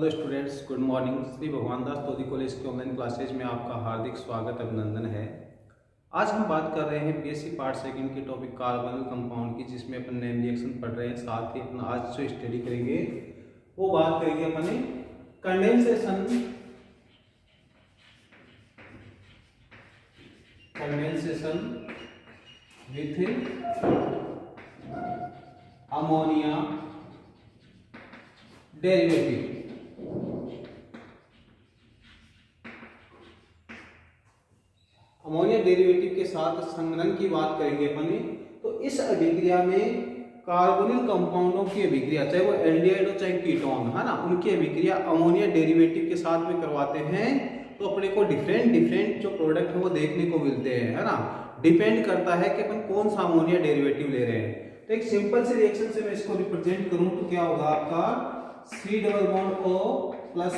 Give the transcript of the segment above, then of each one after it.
Hello students, good morning. Shri भगवान दास तोदी college के online classes में आपका हार्दिक स्वागत अभिनंदन है। आज हम बात कर रहे हैं बीएससी पार्ट सेकंड के टॉपिक कार्बोनिल कंपाउंड की, जिसमें अपन नेम रिएक्शन पढ़ रहे हैं। साथ ही अपना आज जो स्टडी करेंगे वो बात करेंगे अपने condensation with ammonia derivative. Ammonia derivative के साथ संघनन की बात करेंगे अपने। तो इस अभिक्रिया में कार्बोनिल कंपाउंडों की अभिक्रिया, चाहे वो एल्डिहाइड हो चाहे कीटोन, है ना, उनकी अभिक्रिया अमोनिया डेरिवेटिव के साथ में करवाते हैं तो अपने को डिफरेंट जो प्रोडक्ट है वो देखने को मिलते हैं, है ना। डिपेंड करता है कि अपन कौन सा अमोनिया डेरिवेटिव ले रहे हैं। तो एक सिंपल सी रिएक्शन से मैं इसको रिप्रेजेंट करूं तो क्या होगा आपका C double bond O plus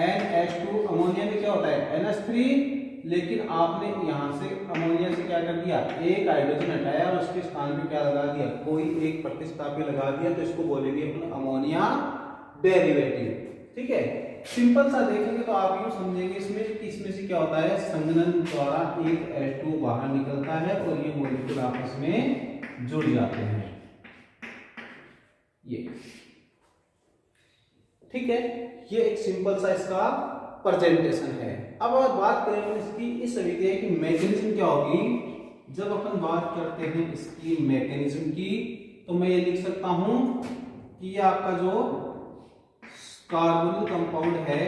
NH2। Ammonia में क्या होता है NH3, लेकिन आपने यहां से अमोनिया से क्या कर दिया, एक हाइड्रोजन हटाया और उसके स्थान पे क्या लगा दिया, कोई एक प्रतिस्थापी लगा दिया। तो इसको बोलेंगे अपन अमोनिया डेरिवेटिव। ठीक है, सिंपल सा देखेंगे तो आप यूं समझेंगे इसमें कि इसमें से क्या होता है, संघनन द्वारा एक H2 बाहर निकलता है और ये मॉलिक्यूल आपस में जुड़ जाते हैं। ये ठीक है, ये एक सिंपल सा इसका प्रेजेंटेशन है। अब अगर बात करें इसकी इस अभिक्रिया की मैकेनिज्म क्या होगी, जब अपन बात करते हैं इसकी मैकेनिज्म की, तो मैं ये लिख सकता हूं कि ये आपका जो कार्बोनिल कंपाउंड है,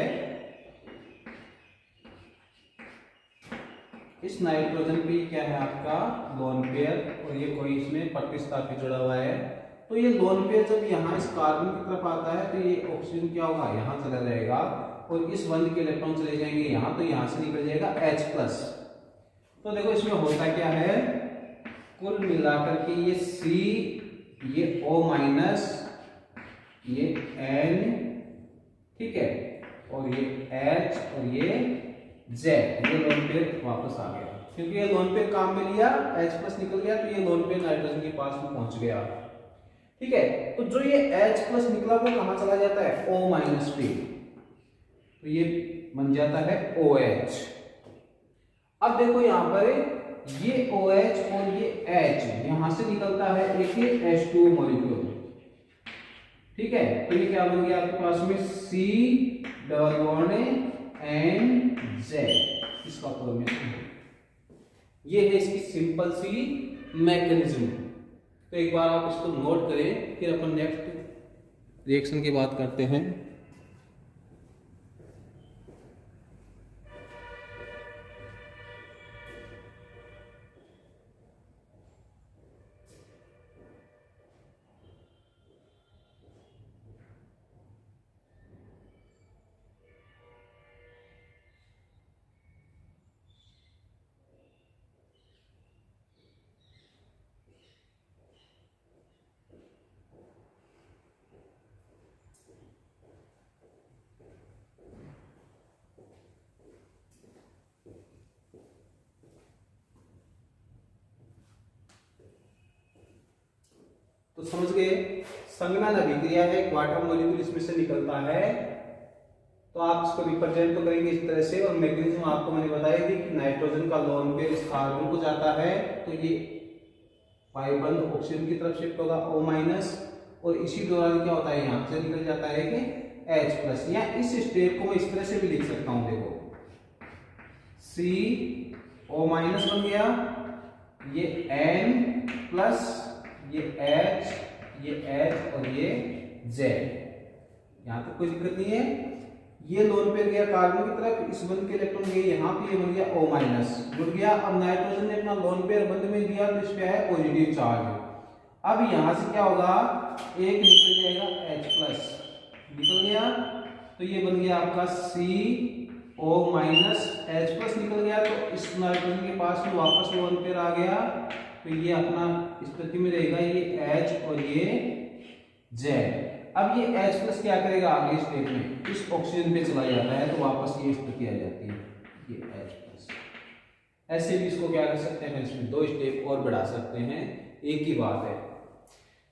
इस नाइट्रोजन पे क्या है आपका लोन पेयर और ये कोई इसमें प्रतिस्थापी जुड़ा हुआ है। तो ये लोन पेयर जब यहाँ इस कार्बन की तरफ आता है तो ये ऑक्सीजन क्या होगा, यहाँ चला जाएगा और इस बंद के इलेक्ट्रॉन चले जाएंगे यहाँ, तो यहाँ से निकल जाएगा H+। तो देखो इसमें होता क्या है, कुल मिलाकर के ये C, ये O-, ये N, ठीक है, और ये H और ये Z, ये लोन पेयर वापस आ गया क्योंकि ये लोन पेयर काम में लिया, H+ निकल गया तो ये लोन पेयर नाइट्रोजन के पास में पहुंच गया। ठीक है, तो जो ये H+ निकला वो कहां चला जाता है, O- पे, तो ये बन जाता है OH। अब देखो यहां पर ये OH और ये H यहां से निकलता है एक ही H2 मॉलिक्यूल। ठीक है, तो ये क्या बन गया आपके पास में C डबल बॉन्ड NZ, इसका फॉर्मेशन है। ये है इसकी सिंपल सी मैकेनिज्म। तो एक बार आप इसको नोट करें, फिर अपन नेक्स्ट रिएक्शन की बात करते हैं। तो समझ गए, संघनन अभिक्रिया है, वाटर मॉलिक्यूल इसमें से निकलता है, तो आप इसको रिप्रेजेंट तो करेंगे इस तरह से। और मैकेनिज्म आपको मैंने बताई थी कि नाइट्रोजन का लोन पेयर इस कार्बन को जाता है तो ये पाई बंद ऑक्सीजन की तरफ शिफ्ट होगा O-, और इसी दौरान क्या होता है, यहां से निकल जाता है कि H+। या इस स्टेप को मैं इस तरह से भी लिख सकता हूं, देखो CO- बन गया, ये N+, ये H, ये H और ये Z, यहां तक कोई दिक्कत नहीं है। ये लोन पेयर गया कार्बन की तरफ, इस बंद के इलेक्ट्रॉन गए यहाँ पे, ये बन गया O-, जुड़ गया। अब नाइट्रोजन ने अपना लोन पेयर बंद में दिया तो इस पे है पॉजिटिव चार्ज। अब यहां से क्या होगा, एक निकल जाएगा H+, निकल गया, तो ये बन गया आपका CO- H+ निकल गया, तो इस नाइट्रोजन के पास में वापस लोन पेयर आ गया, तो ये अपना स्थिति में रहेगा ये H और ये Z। अब ये H+ क्या करेगा, आगे स्टेप में इस ऑक्सीजन पे चला जाता है तो वापस ये स्थिति आ जाती है, ये H+। ऐसे भी इसको क्या कर सकते हैं, इसमें दो स्टेप और बढ़ा सकते हैं, एक ही बात है।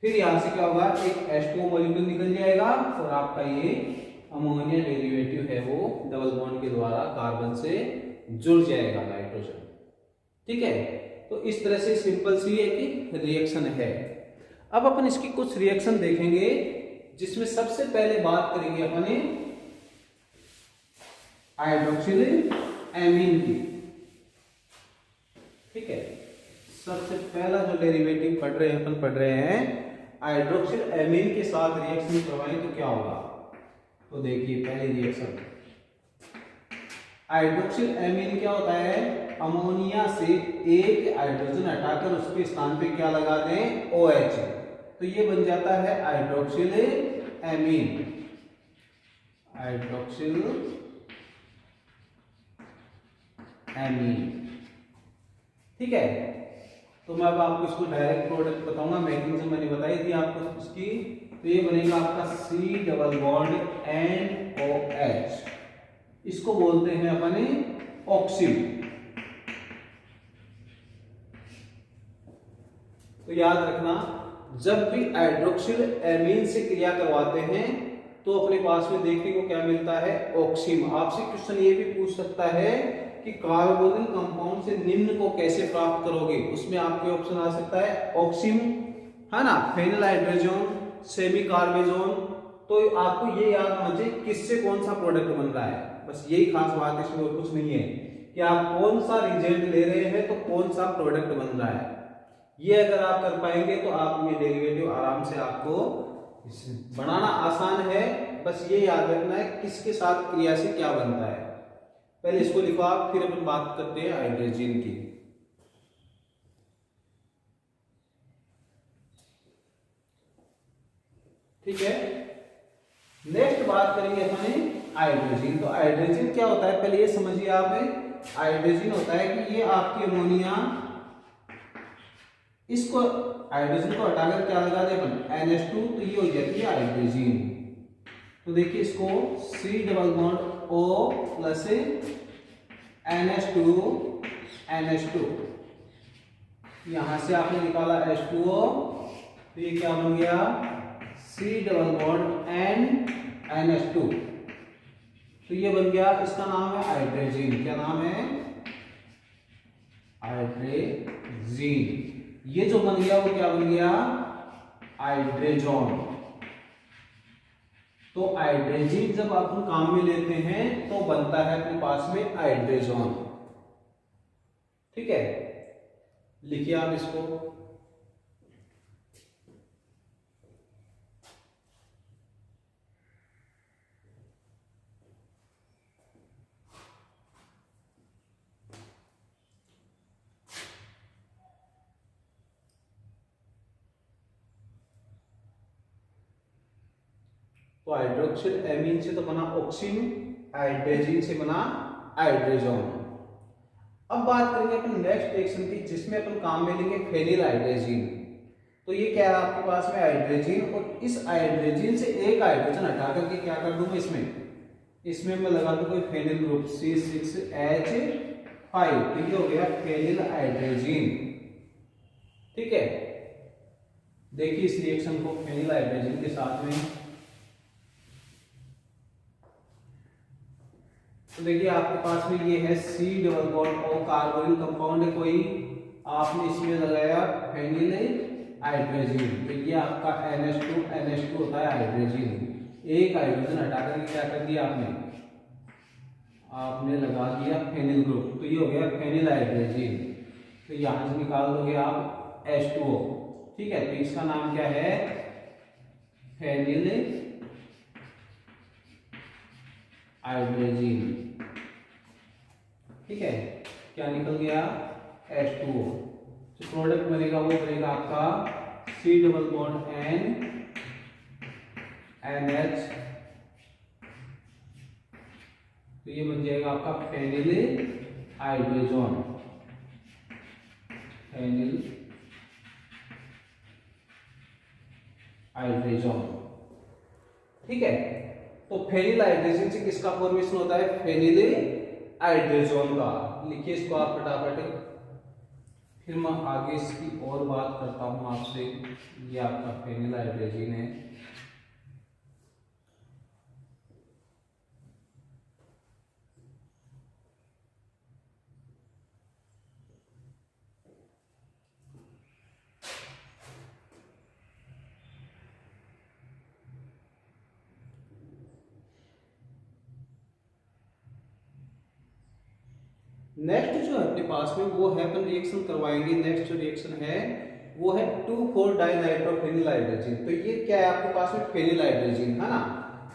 फिर यहाँ से क्या होगा, एक H2O मॉलिक्यूल निकल जाएगा और आपका ये अमोनिया डेरिवेटिव है वो डबल बॉन्ड के द्वारा कार्बन से जुड़ जाएगा नाइट्रोजन। ठीक है, तो इस तरह से सिंपल सी एक रिएक्शन है। अब अपन इसकी कुछ रिएक्शन देखेंगे, जिसमें सबसे पहले बात करेंगे अपने हाइड्रोक्सिल एमीन की। ठीक है, सबसे पहला जो डेरिवेटिव अपन पढ़ रहे हैं हाइड्रोक्सिल एमीन के साथ रिएक्शन करवाएं तो क्या होगा। तो देखिए पहली रिएक्शन, हाइड्रोक्सिल एमीन क्या होता है, अमोनिया से एक हाइड्रोजन हटाकर उसके स्थान पे क्या लगा दें, OH, तो ये बन जाता है हाइड्रोक्सिल एमीन। हाइड्रोक्सिल एमीन, ठीक है। तो मैं अब आपको इसको डायरेक्ट प्रोडक्ट बताऊंगा, मैकेनिज्म मैंने बताई थी आपको इसकी। तो ये बनेगा आपका C डबल बॉन्ड NOH, इसको बोलते हैं अपने ऑक्सिन। तो याद रखना, जब भी हाइड्रोक्सिल एमीन से क्रिया करवाते हैं तो अपने पास में देखने को क्या मिलता है, ऑक्सिन। आपसे क्वेश्चन ये भी पूछ सकता है कि कार्बोनिल कंपाउंड से निम्न को कैसे प्राप्त करोगे, उसमें आपके ऑप्शन आ सकता है ऑक्सिन, है ना, फेनिल हाइड्रोजन, सेमी कार्बेजोन। तो आपको ये याद होना चाहिए किससे कौन सा प्रोडक्ट बन रहा है, बस यही खास बात है, इसमें और कुछ नहीं है कि आप कौन सा रिजेंट ले रहे हैं तो कौन सा प्रोडक्ट बन रहा है। ये अगर आप कर पाएंगे तो आप ये डेरिवेटिव आराम से आपको बनाना आसान है। बस ये याद रखना है किसके साथ क्रिया से क्या बनता है। पहले इसको लिखो आप, फिर अपन बात करते हैं हाइड्रोजन की। ठीक है, नेक्स्ट बात करेंगे अपने हाइड्रोजन। तो हाइड्रोजन क्या होता है, पहले ये समझिए आप, हाइड्रोजन होता है कि ये आपकी अमोनिया, इसको हाइड्रोजन को हटाकर क्या लगा दे अपन, NH2, तो ये हो जाती है हाइड्रोजन। तो देखिए इसको C double bond O plus NH2, यहां से आपने निकाला H2O, तो ये क्या बन गया, C डबल बॉन्ड NH2, तो ये बन गया, इसका नाम है हाइड्रोजन। क्या नाम है, हाइड्रोजन। ये जो बन गया वो क्या बन गया, हाइड्रोजन। तो हाइड्रोजन जब अपन काम में लेते हैं तो बनता है अपने पास में हाइड्रोजन। ठीक है, लिखिए आप इसको। तो हाइड्रोक्सिल एमीन से तो बना ऑक्सीन, हाइड्रोजन से बना हाइड्रोजन। अब बात करेंगे अपन नेक्स्ट रिएक्शन की, जिसमें अपन काम में लेंगे फेनिल हाइड्रोजन। तो ये क्या है आपके पास में हाइड्रोजन, और इस हाइड्रोजन से एक हाइड्रोजन हटा करके क्या कर दूंगा, इसमें मैं लगा दूं कोई फेनिल ग्रुप C6H5, तो ये हो गया फेनिल हाइड्रोजन। ठीक है, देखिए इस रिएक्शन को फेनिल हाइड्रोजन के साथ में। तो देखिए आपके पास में ये है C double bond O, carbonyl compound है कोई, आपने इसमें लगाया फेनिल हाइड्रोजन, तो ये आपका NH2 होता है हाइड्रोजन। एक हाइड्रोजन हटाकर क्या कर दिया आपने लगा दिया फेनिल ग्रुप, तो ये हो गया फेनिल हाइड्रोजन। तो यहां से निकाल दोगे आप H2O। ठीक है, तो इसका नाम क्या है, फेनिल हाइड्रोजन। ठीक है, क्या निकल गया, H2O। जो प्रोडक्ट बनेगा वो बनेगा आपका C डबल बॉन्ड NH, तो ये बन जाएगा आपका फेनिल हाइड्रोजन। Phenyl hydrogen. ठीक है, तो फेनिल हाइड्रोजन से किसका फॉर्मेशन होता है, फेनिल हाइड्रोजन का। लिखिए इसको आप फटाफट, फिर मैं आगे इसकी और बात करता हूँ आपसे। ये आपका फेनिलहाइड्रोजन है। नेक्स्ट जो है अपने पास में वो है, अपन रिएक्शन करवाएंगे। नेक्स्ट जो रिएक्शन है वो है 2,4-डाइनाइट्रोफेनिलहाइड्रोजन। तो ये क्या है आपके पास में, फेनिलहाइड्रोजन है ना।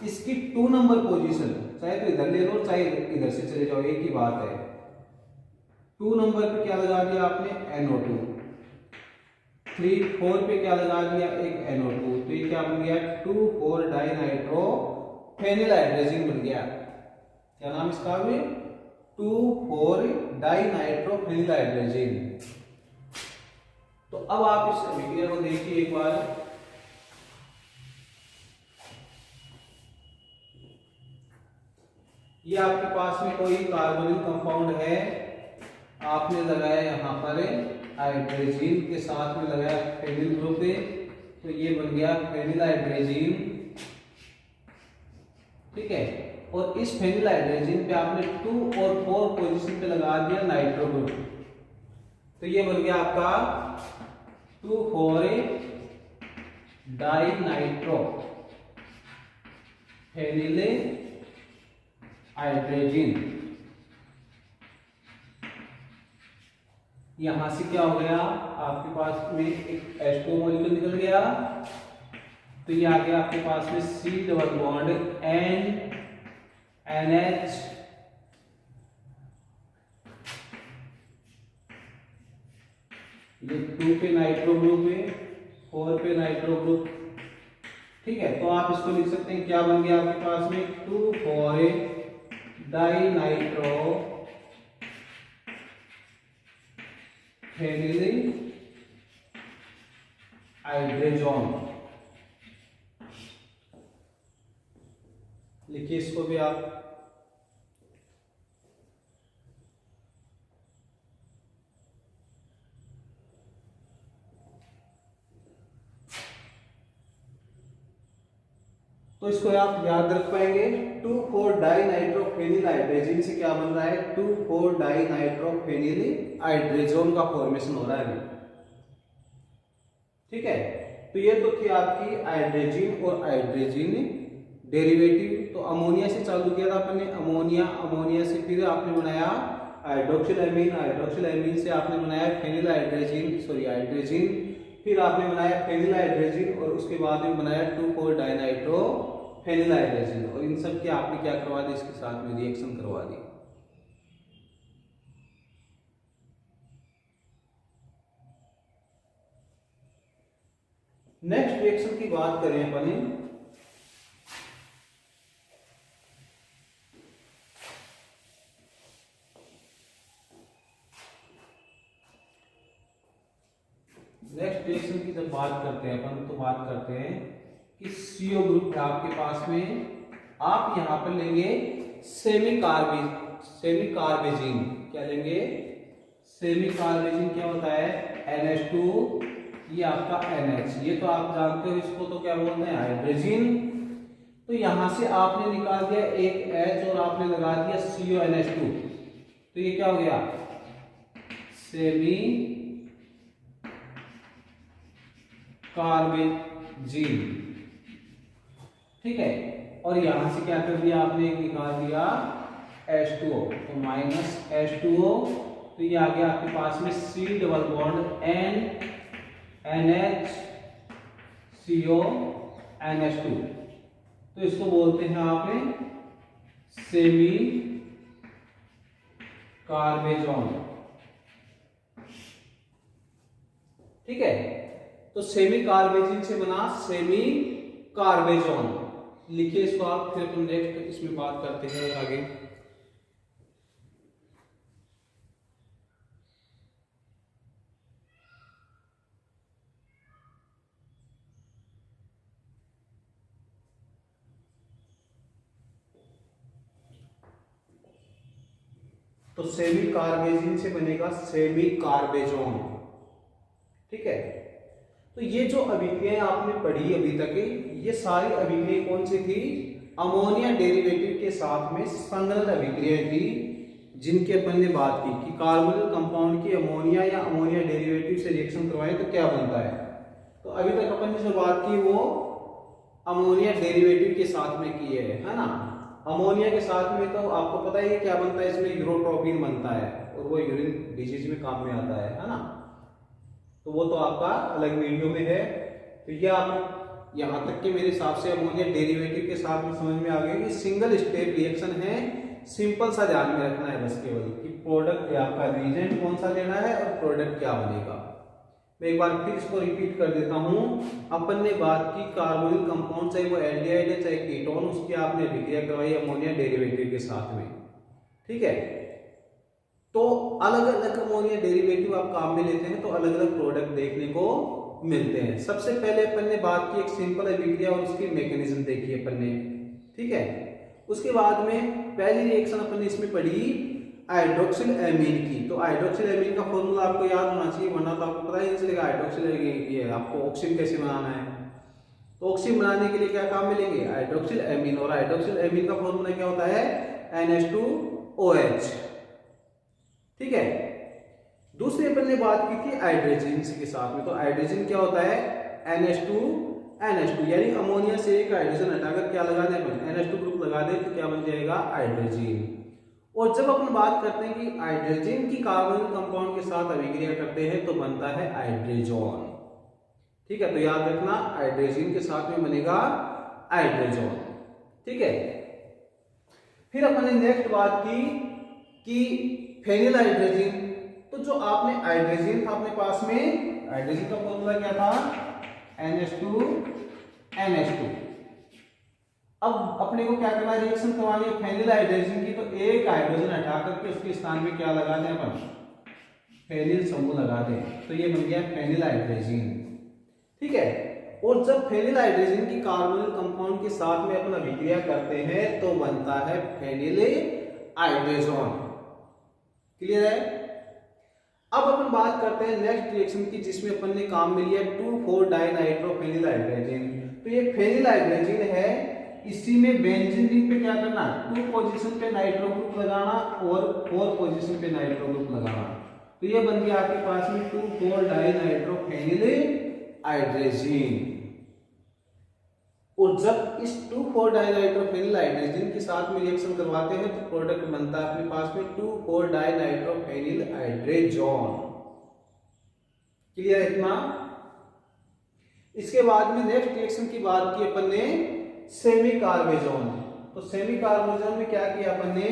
इसकी 2 नंबर पोजीशन, चाहे तो इधर ले लो चाहे इधर से चले जाओ, एक ही बात है। 2 नंबर पे क्या लगा दिया आपने, NO2। 3, 4 पे क्या लगा दिया, एक NO2। तो ये क्या बन गया, 2,4-डाइनाइट्रोफेनिलहाइड्रोजन बन गया। क्या नाम इसका भी, 2,4-डाइनाइट्रोफेनिलहाइड्रोजन। तो अब आप इस अभिक्रिया को देखिए एक बार। ये आपके पास में कोई कार्बोनिल कंपाउंड है, आपने लगाया यहां पर हाइड्रोजन के साथ में लगाया फेनिल ग्रुप पे, तो ये बन गया फेनिलहाइड्रोजन। ठीक है, और इस फेनिलहाइड्रोजन पे आपने 2 और 4 पोजीशन पे लगा दिया नाइट्रो ग्रुप, तो ये बन गया आपका 2,4-डाइनाइट्रो फेनिलहाइड्रोजन। यहां से क्या हो गया, आपके पास में एक H2 मॉलिक्यूल निकल गया, तो ये आ गया आपके पास में C डबल बॉन्ड NH, ये 2 पे नाइट्रो ग्रुप है, 4 पे नाइट्रो ग्रुप। ठीक है, तो आप इसको लिख सकते हैं, क्या बन गया आपके पास में, 2,4-डाइनाइट्रो फेनिलहाइड्रोजन। लिखिए इसको भी आप। तो इसको आप याद रख पाएंगे, 2,4-डाइनाइट्रोफेनिलहाइड्रोजन से क्या बन रहा है, 2,4-डाइनाइट्रोफेनिलहाइड्रोजन का फॉर्मेशन हो रहा है। ठीक है, तो ये तो थी आपकी हाइड्रोजन और हाइड्रोजन डेरिवेटिव। तो अमोनिया से चालू किया था अपन ने, अमोनिया से फिर आपने बनाया हाइड्रोक्सिल अमीन से आपने बनाया हाइड्रोजन, फिर आपने बनाया फेनिलहाइड्रोजन, और उसके बाद में बनाया 2,4-डाइनाइट्रोफेनिलहाइड्रोजन, और इन सब की आपने क्या करवा दी, इसके साथ में रिएक्शन करवा दी। नेक्स्ट रिएक्शन की बात करें अपन, नेक्स्ट रिएक्शन की जब बात करते हैं अपन, तो बात करते हैं कि CO ग्रुप है आपके पास में, आप यहां पर लेंगे सेमी कार्बेजिन। क्या लेंगे, सेमी कार्बेजिन क्या होता है, NH2, ये आपका NH, ये तो आप जानते हो, इसको तो क्या बोलते हैं, हाइड्रोजन। तो यहां से आपने निकाल दिया एक H और आपने लगा दिया CONH2, तो ये क्या हो गया, सेमी कार्बेजिन। ठीक है, और यहां से क्या कर दिया आपने, एक निकाल दिया H2O, तो -H2O, तो ये आ गया आपके पास में C डबल बॉन्ड NH2, तो इसको बोलते हैं आप सेमी कार्बेजोन। ठीक है, तो सेमी कार्बेजिन से बना सेमी कार्बेजोन। लिखिए इसको आप, फिर अपन नेक्स्ट इसमें बात करते हैं आगे। तो सेमी कार्बेजिन से बनेगा सेमी कार्बेजोन। ठीक है। तो ये जो अभिक्रियाएं आपने पढ़ी अभी तक, ये सारी अभिक्रियाएं कौन सी थी? अमोनिया डेरिवेटिव के साथ में संलग्न अभिक्रियाएं थी, जिनकी अपन ने बात की कि कार्बोनिल कंपाउंड की अमोनिया या अमोनिया डेरिवेटिव से रिएक्शन करवाए तो क्या बनता है। तो अभी तक अपन ने जो बात की वो अमोनिया डेरिवेटिव के साथ में की है ना। अमोनिया के साथ में तो आपको पता ही है क्या बनता है, इसमें यूरोट्रोपिन बनता है और वो यूरिन डिजीज में काम में आता है ना। तो वो तो आपका अलग वीडियो में है। तो ये आप यहाँ तक के मेरे हिसाब से अमोनिया डेरिवेटिव के साथ में समझ में आ गया कि सिंगल स्टेप रिएक्शन है। सिंपल सा ध्यान में रखना है बस केवल कि प्रोडक्ट आपका रिएजेंट कौन सा लेना है और प्रोडक्ट क्या बनेगा। मैं एक बार फिर इसको रिपीट कर देता हूं। अपन ने बात की कार्बोनिल कंपाउंड, चाहे वो एल्डिहाइड है चाहे कीटोन, उसकी आपने अभिक्रिया करवाई अमोनिया डेरिवेटिव के साथ में, ठीक है। तो अलग अलग अमोनिया डेरिवेटिव आप काम में लेते हैं तो अलग अलग प्रोडक्ट देखने को मिलते हैं। सबसे पहले अपन ने बात की एक सिंपल अभिक्रिया और उसकी मैकेनिज्म देखी अपन ने, ठीक है। उसके बाद में पहली रिएक्शन अपन ने इसमें पढ़ी हाइड्रोक्सिल एमीन की। तो हाइड्रोक्सिल एमीन का फॉर्मूला आपको याद होना चाहिए, वरना तो आपको पता ही नहीं चलेगा हाइड्रोक्सिल ये आपको ऑक्सीजन कैसे बनाना है। तो ऑक्सीजन बनाने के लिए क्या काम मिलेंगे? Hydroxyl amine. और हाइड्रोक्सिल एमीन का फॉर्मूला क्या होता है? NH2OH, ठीक है। दूसरी अपन ने बात की थी हाइड्रोजन के साथ में। तो हाइड्रोजन क्या होता है? NH2, यानी अमोनिया से एक हाइड्रोजन हटाकर क्या लगा दें अपन? NH2 ग्रुप लगा दें तो क्या बन जाएगा? हाइड्रोजन। और जब अपन बात करते हैं कि हाइड्रोजन की कार्बोनिल कंपाउंड के साथ अभिक्रिया करते हैं तो बनता है हाइड्रोजन, ठीक है। तो याद रखना हाइड्रोजन के साथ में बनेगा हाइड्रोजन, ठीक है। फिर अपन ने नेक्स्ट बात की कि फेनिल हाइड्रोजन। तो जो आपने हाइड्रोजन था अपने पास में, हाइड्रोजन का फॉर्मूला क्या था? NH2। अब अपने को क्या करना है? रिएक्शन करवानी है फेनिल हाइड्रोजन की। तो एक हाइड्रोजन हटा करके उसके स्थान में क्या लगा दें अपन? फेनिल समूह लगा दें। तो ये बन गया फेनिल हाइड्रोजन, ठीक है। और जब फेनिल हाइड्रोजन की कार्बोनिल कंपाउंड के साथ में अपन अभिक्रिया करते हैं तो बनता है फेनिल हाइड्रोजन। क्लियर है? अब अपन बात करते हैं नेक्स्ट रिएक्शन की, जिसमें अपन ने काम में लिया 2,4-डाइनाइट्रोफेनिल हाइड्रोजन। तो ये फेनिल हाइड्रोजन है, इसी में बेंजीन रिंग पे क्या करना? 2 पोजीशन पे नाइट्रो ग्रुप लगाना और 4 पोजीशन पे नाइट्रो ग्रुप लगाना। तो ये बन गया आपके पास में 2,4-डाइनाइट्रोफेनिल हाइड्रोजन। और जब इस 2,4-डाइनाइट्रोफेनिल हाइड्रोजन के साथ में रिएक्शन करवाते हैं तो प्रोडक्ट बनता है अपने पास में 2,4-डाइनाइट्रोफेनिल हाइड्रोजन। क्लियर है इतना? इसके बाद में नेक्स्ट रिएक्शन की बात की अपन ने सेमी कार्बेजोन। तो सेमी कार्बेजोन में क्या किया अपन ने?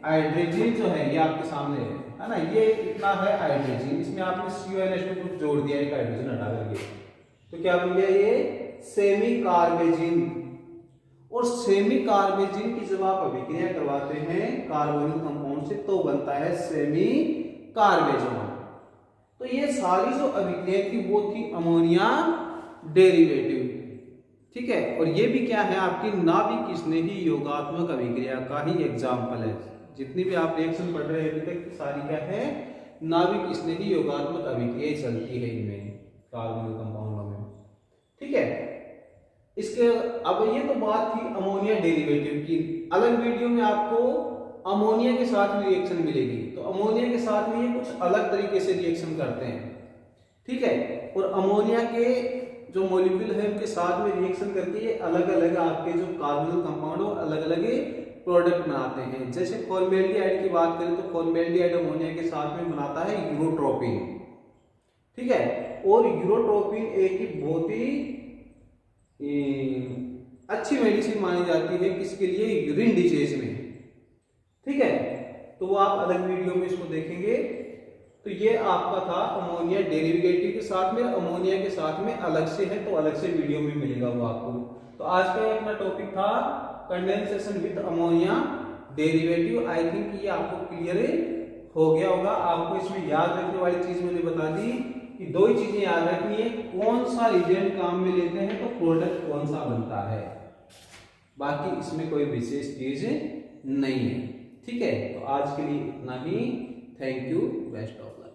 हाइड्रोजन जो है ये आपके सामने है ना, ये इतना है हाइड्रोजन, इसमें आपने CONH2 ग्रुप जोड़ दिया एक हाइड्रोजन हटा करके, तो क्या बन गया? ये सेमी कार्बेजिन। और सेमी कार्बेजिन की जब आप अभिक्रिया करवाते हैं कार्बोनिल कंपाउंड से तो बनता है सेमी कार्बेजोन। तो ये सारी जो अभिक्रिया थी वो थी अमोनिया डेरिवेटिव, ठीक है। और ये भी क्या है? आपकी नाभिक स्नेही योगात्मक अभिक्रिया का ही एग्जाम्पल है। जितनी भी आप रिएक्शन पढ़ रहे हैं अभी तक सारी क्या है? नाभिक स्नेही योगात्मक अभिक्रिया चलती है इनमें कार्बोनिल कंपाउंडों में, ठीक है। इसके अब ये तो बात थी अमोनिया डेरिवेटिव की। अलग वीडियो में आपको अमोनिया के साथ में रिएक्शन मिलेगी। तो अमोनिया के साथ में ये कुछ अलग तरीके से रिएक्शन करते हैं, ठीक है। और अमोनिया के जो मॉलिक्यूल है उनके साथ में रिएक्शन करके ये अलग अलग आपके जो कार्बोनिल कंपाउंड हो अलग अलग प्रोडक्ट बनाते हैं। जैसे फॉर्मेल्डिहाइड की बात करें तो फॉर्मेल्डिहाइड अमोनिया के साथ में बनाता है यूरोट्रोपिन, ठीक है। और यूरोट्रोपिन एक बहुत ही अच्छी मेडिसिन मानी जाती है किसके लिए? यूरिन डिजीज में, ठीक है। तो वो आप अलग वीडियो में इसको देखेंगे। तो ये आपका था अमोनिया डेरिवेटिव के साथ में, अमोनिया के साथ में अलग से है तो अलग से वीडियो में मिलेगा वो आपको। तो आज का ये अपना टॉपिक था condensation with ammonia derivative. I think ये आपको क्लियर हो गया होगा। आपको इसमें याद रखने वाली चीज मैंने बता दी कि 2 ही चीजें याद रखनी है, कौन सा रिएजेंट काम में लेते हैं तो प्रोडक्ट कौन सा बनता है, बाकी इसमें कोई विशेष चीज नहीं है, ठीक है। तो आज के लिए इतना ही। Thank you, best of luck.